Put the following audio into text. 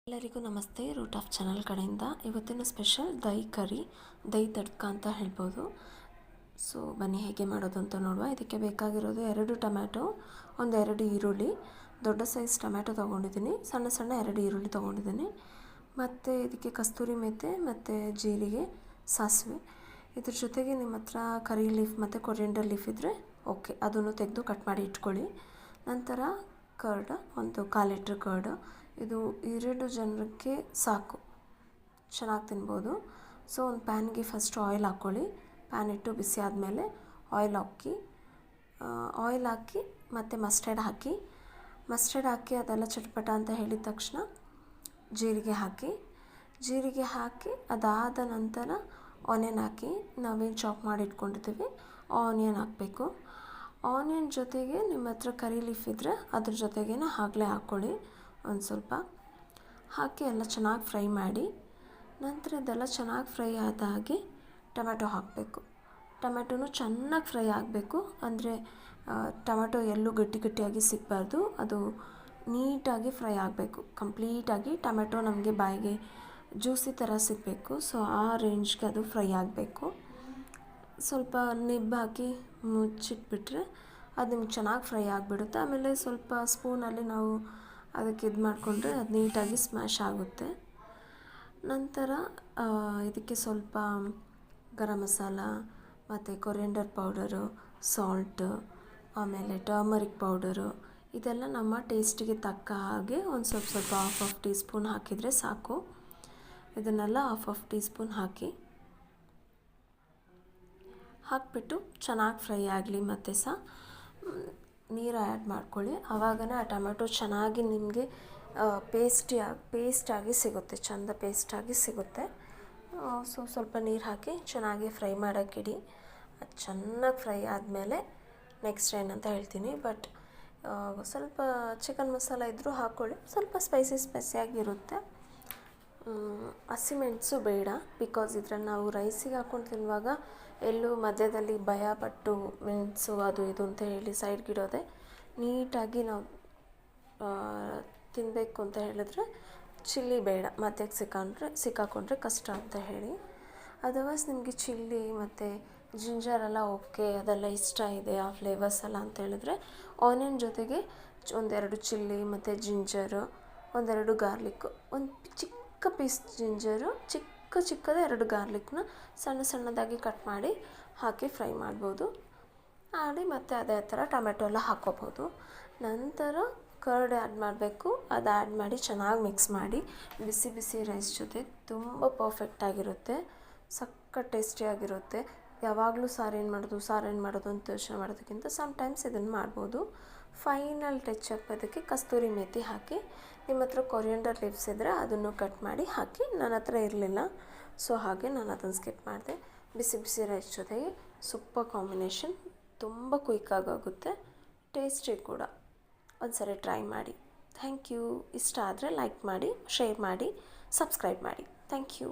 ಎಲ್ಲರಿಗೂ ನಮಸ್ತೆ. Root of channel ಕಡೆಯಿಂದ ಇವತ್ತಿನ ಸ್ಪೆಷಲ್ ದಹಿ ಕರಿ, ದಹಿ ತಡ್ಕ ಅಂತ ಹೇಳ್ಬೋದು. ಸೊ ಬನ್ನಿ ಹೇಗೆ ಮಾಡೋದು ಅಂತ ನೋಡುವ. ಇದಕ್ಕೆ ಬೇಕಾಗಿರೋದು 2 ಟೊಮ್ಯಾಟೊ, ಒಂದು 2 ಈರುಳ್ಳಿ, ದೊಡ್ಡ ಸೈಜ್ ಟೊಮ್ಯಾಟೊ ತೊಗೊಂಡಿದ್ದೀನಿ, ಸಣ್ಣ ಸಣ್ಣ 2 ಈರುಳ್ಳಿ ತೊಗೊಂಡಿದ್ದೀನಿ, ಮತ್ತು ಇದಕ್ಕೆ ಕಸ್ತೂರಿ ಮೆಂತೆ ಮತ್ತು ಜೀರಿಗೆ, ಸಾಸಿವೆ. ಇದ್ರ ಜೊತೆಗೆ ನಿಮ್ಮ ಹತ್ರ ಕರಿ ಲೀಫ್ ಮತ್ತು ಕೊರಿಯಂಡರ್ ಲೀಫ್ ಇದ್ದರೆ ಓಕೆ, ಅದನ್ನು ತೆಗೆದು ಕಟ್ ಮಾಡಿ ಇಟ್ಕೊಳ್ಳಿ. ನಂತರ ಕರ್ಡ್, ಒಂದು 1/4 ಲೀಟ್ರ್ ಕರ್ಡ್. ಇದು 2 ಜನಕ್ಕೆ ಸಾಕು, ಚೆನ್ನಾಗಿ ತಿನ್ಬೋದು. ಸೊ ಒಂದು ಪ್ಯಾನ್ಗೆ ಫಸ್ಟ್ ಆಯಿಲ್ ಹಾಕ್ಕೊಳ್ಳಿ. ಪ್ಯಾನ್ ಇಟ್ಟು ಬಿಸಿ ಆದಮೇಲೆ ಆಯಿಲ್ ಹಾಕಿ ಮತ್ತು ಮಸ್ಟರ್ಡ್ ಹಾಕಿ ಅದೆಲ್ಲ ಚಟ್ಪಟ ಅಂತ ಹೇಳಿದ ತಕ್ಷಣ ಜೀರಿಗೆ ಹಾಕಿ ಅದಾದ ನಂತರ ಆನಿಯನ್ ಹಾಕಿ, ನಾವೇನು ಚಾಪ್ ಮಾಡಿ ಇಟ್ಕೊಂಡಿರ್ತೀವಿ ಆನಿಯನ್ ಹಾಕಬೇಕು. ಆನಿಯನ್ ಜೊತೆಗೆ ನಿಮ್ಮ ಹತ್ರ ಕರಿ ಲೀಫ್ ಇದ್ದರೆ ಅದ್ರ ಜೊತೆಗೇ ಆಗಲೇ ಹಾಕ್ಕೊಳ್ಳಿ. ಒಂದು ಸ್ವಲ್ಪ ಹಾಕಿ ಎಲ್ಲ ಚೆನ್ನಾಗಿ ಫ್ರೈ ಮಾಡಿ. ನಂತರ ಇದೆಲ್ಲ ಚೆನ್ನಾಗಿ ಫ್ರೈ ಆದಾಗೆ ಟೊಮ್ಯಾಟೊ ಹಾಕಬೇಕು. ಟೊಮ್ಯಾಟೊನೂ ಚೆನ್ನಾಗಿ ಫ್ರೈ ಆಗಬೇಕು, ಅಂದರೆ ಟೊಮ್ಯಾಟೊ ಎಲ್ಲೂ ಗಟ್ಟಿಯಾಗಿ ಸಿಗಬಾರ್ದು, ಅದು ನೀಟಾಗಿ ಫ್ರೈ ಆಗಬೇಕು. ಕಂಪ್ಲೀಟಾಗಿ ಟೊಮ್ಯಾಟೊ ನಮಗೆ ಬಾಯಿಗೆ ಜ್ಯೂಸಿ ಥರ ಸಿಗಬೇಕು. ಸೊ ಆ ರೇಂಜ್ಗೆ ಅದು ಫ್ರೈ ಆಗಬೇಕು. ಸ್ವಲ್ಪ ಹಾಕಿ ಮುಚ್ಚಿಟ್ಬಿಟ್ರೆ ಅದು ನಿಮ್ಗೆ ಚೆನ್ನಾಗಿ ಫ್ರೈ ಆಗಿಬಿಡುತ್ತೆ. ಆಮೇಲೆ ಸ್ವಲ್ಪ ಸ್ಪೂನಲ್ಲಿ ನಾವು ಅದಕ್ಕೆ ಇದು ಮಾಡಿಕೊಂಡ್ರೆ ಅದು ನೀಟಾಗಿ ಸ್ಮ್ಯಾಶ್ ಆಗುತ್ತೆ. ನಂತರ ಇದಕ್ಕೆ ಸ್ವಲ್ಪ ಗರಂ ಮಸಾಲ ಮತ್ತು ಕೊರಿಯಂಡರ್ ಪೌಡರು, ಸಾಲ್ಟು, ಆಮೇಲೆ ಟರ್ಮರಿಕ್ ಪೌಡರು, ಇದೆಲ್ಲ ನಮ್ಮ ಟೇಸ್ಟಿಗೆ ತಕ್ಕ ಹಾಗೆ ಒಂದು ಸ್ವಲ್ಪ ಹಾಫ್ ಟೀ ಸ್ಪೂನ್ ಹಾಕಿದರೆ ಸಾಕು. ಇದನ್ನೆಲ್ಲ ಹಾಫ್ ಟೀ ಸ್ಪೂನ್ ಹಾಕಿಬಿಟ್ಟು ಚೆನ್ನಾಗಿ ಫ್ರೈ ಆಗಲಿ. ಮತ್ತು ನೀರು ಆ್ಯಡ್ ಮಾಡ್ಕೊಳ್ಳಿ. ಆವಾಗನೇ ಆ ಟೊಮೆಟೊ ಚೆನ್ನಾಗಿ ನಿಮಗೆ ಪೇಸ್ಟಾಗಿ ಸಿಗುತ್ತೆ, ಚೆಂದ ಪೇಸ್ಟಾಗಿ ಸಿಗುತ್ತೆ. ಸೊ ಸ್ವಲ್ಪ ನೀರು ಹಾಕಿ ಚೆನ್ನಾಗಿ ಫ್ರೈ ಮಾಡೋಕ್ಕಿಡಿ. ಅದು ಚೆನ್ನಾಗಿ ಫ್ರೈ ಆದಮೇಲೆ ನೆಕ್ಸ್ಟ್ ಏನಂತ ಹೇಳ್ತೀನಿ. ಬಟ್ ಸ್ವಲ್ಪ ಚಿಕನ್ ಮಸಾಲ ಇದ್ದರೂ ಹಾಕ್ಕೊಳ್ಳಿ, ಸ್ವಲ್ಪ ಸ್ಪೈಸಿಯಾಗಿರುತ್ತೆ. ಹಸಿಮೆಣಸು ಬೇಡ, ಬಿಕಾಸ್ ಇದ್ರಲ್ಲಿ ನಾವು ರೈಸಿಗೆ ಹಾಕ್ಕೊಂಡು ತಿನ್ನುವಾಗ ಎಲ್ಲೂ ಮಧ್ಯದಲ್ಲಿ ಭಯಪಟ್ಟು ಮೆಣಸು ಅದು ಇದು ಅಂತ ಹೇಳಿ ಸೈಡ್ಗಿಡೋದೆ. ನೀಟಾಗಿ ನಾವು ತಿನ್ನಬೇಕು ಅಂತ ಹೇಳಿದ್ರೆ ಚಿಲ್ಲಿ ಬೇಡ, ಮಧ್ಯಕ್ಕೆ ಸಿಕ್ಕಾಕೊಂಡ್ರೆ ಕಷ್ಟ ಅಂತ ಹೇಳಿ. ಅದರ್ವೈಸ್ ನಿಮಗೆ ಚಿಲ್ಲಿ ಮತ್ತು ಜಿಂಜರೆಲ್ಲ ಓಕೆ, ಅದೆಲ್ಲ ಇಷ್ಟ ಇದೆ ಆ ಫ್ಲೇವರ್ಸ್ ಎಲ್ಲ ಅಂತ ಹೇಳಿದ್ರೆ ಆನಿಯನ್ ಜೊತೆಗೆ 1-2 ಚಿಲ್ಲಿ ಮತ್ತು ಜಿಂಜರು, 1-2 ಗಾರ್ಲಿಕ್ಕು, ಒಂದು ಚಿಕ್ಕ ಪೀಸ್ ಜಿಂಜರು, ಚಿಕ್ಕದ 2 ಗಾರ್ಲಿಕ್ನ ಸಣ್ಣದಾಗಿ ಕಟ್ ಮಾಡಿ ಹಾಕಿ ಫ್ರೈ ಮಾಡ್ಬೋದು. ಮತ್ತು ಅದೇ ಥರ ಟೊಮೆಟೊ ಎಲ್ಲ ಹಾಕ್ಕೋಬೋದು. ನಂತರ ಕರ್ಡ್ ಆ್ಯಡ್ ಮಾಡಬೇಕು. ಅದು ಆ್ಯಡ್ ಮಾಡಿ ಚೆನ್ನಾಗಿ ಮಿಕ್ಸ್ ಮಾಡಿ ಬಿಸಿ ರೈಸ್ ಜೊತೆ ತುಂಬ ಪರ್ಫೆಕ್ಟಾಗಿರುತ್ತೆ, ಸಖತ್ ಟೇಸ್ಟಿಯಾಗಿರುತ್ತೆ. ಯಾವಾಗಲೂ ಸಾರು ಏನು ಮಾಡೋದು ಅಂತ ಯೋಚನೆ ಮಾಡೋದಕ್ಕಿಂತ ಸಮ್ಟೈಮ್ಸ್ ಇದನ್ನು ಮಾಡ್ಬೋದು. ಫೈನಲ್ ಟಚ್ ಅಪ್ ಅದಕ್ಕೆ ಕಸ್ತೂರಿ ಮೆಂತೆ ಹಾಕಿ, ನಿಮ್ಮ ಹತ್ರ ಕೊರಿಯಂಡರ್ ಲೀವ್ಸ್ ಇದ್ದರೆ ಅದನ್ನು ಕಟ್ ಮಾಡಿ ಹಾಕಿ. ನನ್ನ ಹತ್ರ ಇರಲಿಲ್ಲ, ಸೊ ಹಾಗೆ ನಾನು ಅದನ್ನು ಸ್ಕಿಪ್ ಮಾಡಿದೆ. ಬಿಸಿ ರೈಸ್ ಜೊತೆಗೆ ಸೂಪರ್ ಕಾಂಬಿನೇಷನ್, ತುಂಬ ಕ್ವಿಕ್ಕಾಗುತ್ತೆ, ಟೇಸ್ಟಿ ಕೂಡ. ಒಂದ್ಸರಿ ಟ್ರೈ ಮಾಡಿ. Thank you. ಇಷ್ಟ ಆದರೆ ಲೈಕ್ ಮಾಡಿ, ಶೇರ್ ಮಾಡಿ, ಸಬ್ಸ್ಕ್ರೈಬ್ ಮಾಡಿ. Thank you.